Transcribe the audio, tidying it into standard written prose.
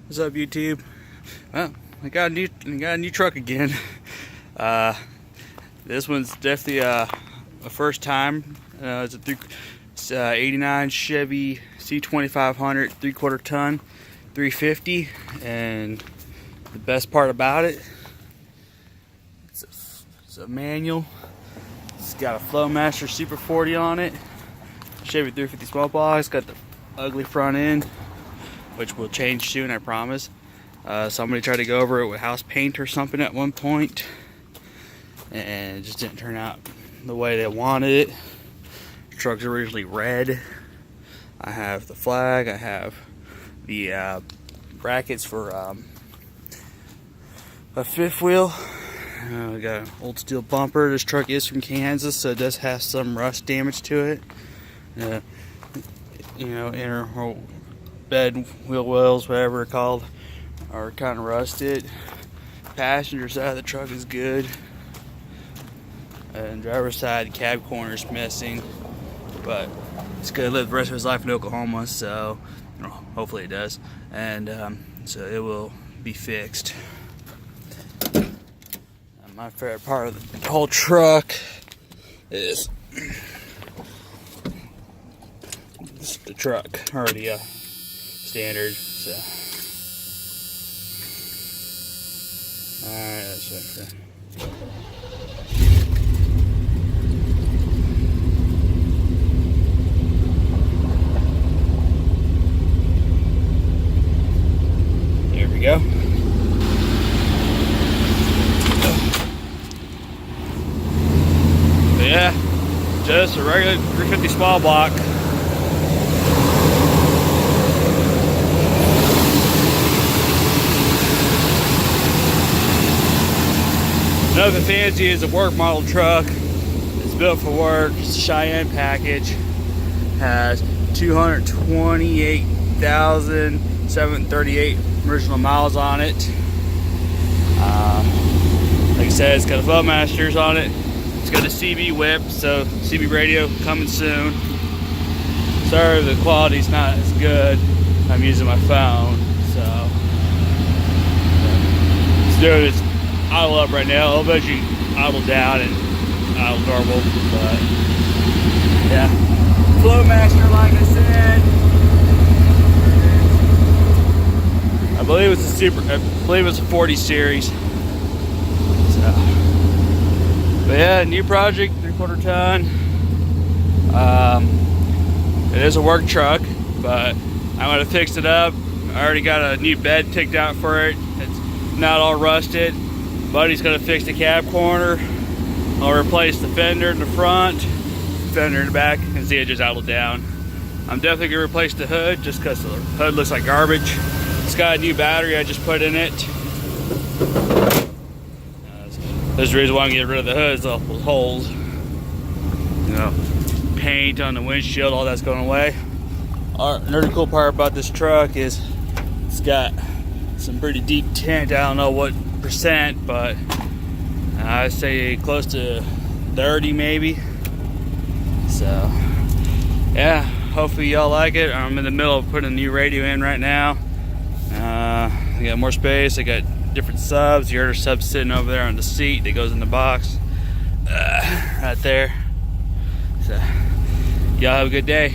What's up, YouTube? Well, I got a new truck again. This one's definitely a first time. It's a 89 Chevy C2500 3/4 ton 350, and the best part about it, it's a manual. It's got a Flowmaster Super 40 on it. Chevy 350 small block. It's got the ugly front end, which will change soon, I promise. Somebody tried to go over it with house paint or something at one point, and it just didn't turn out the way they wanted it. The truck's originally red. I have the flag, I have the brackets for a fifth wheel. We got an old steel bumper. This truck is from Kansas, so it does have some rust damage to it. Inner bed wheel wells, whatever they're called, are kind of rusted. Passenger side of the truck is good, and driver's side cab corner is missing, but it's gonna live the rest of his life in Oklahoma, so hopefully it does, and so it will be fixed. My favorite part of the whole truck is the truck already standard. So alright, that's right. There we go. But yeah, just a regular 350 small block. Nothing fancy. Is a work model truck. It's built for work. It's a Cheyenne package. Has 228,738 original miles on it. Like I said, it's got a Flowmasters on it. It's got a CB whip, so CB radio coming soon. Sorry, the quality's not as good. I'm using my phone, so it's doing its idle up right now. I'll bet you idle down and idle normal, but yeah. Flowmaster, like I said, I believe it's a 40 series. So, but yeah, new project, 3/4 ton. It is a work truck, but I'm gonna fix it up. I already got a new bed picked out for it. It's not all rusted. Buddy's gonna fix the cab corner. I'll replace the fender in the front, fender in the back, and see it just idle down. I'm definitely gonna replace the hood just because the hood looks like garbage. It's got a new battery I just put in it. There's the reason why I'm getting rid of the hood, is all those holes. Paint on the windshield, all that's going away. Another cool part about this truck is it's got some pretty deep tint. I don't know what percent, but I'd say close to 30 maybe. So yeah, hopefully y'all like it. I'm in the middle of putting a new radio in right now. I got more space. I got different subs. Your other sub sitting over there on the seat that goes in the box right there. So y'all have a good day.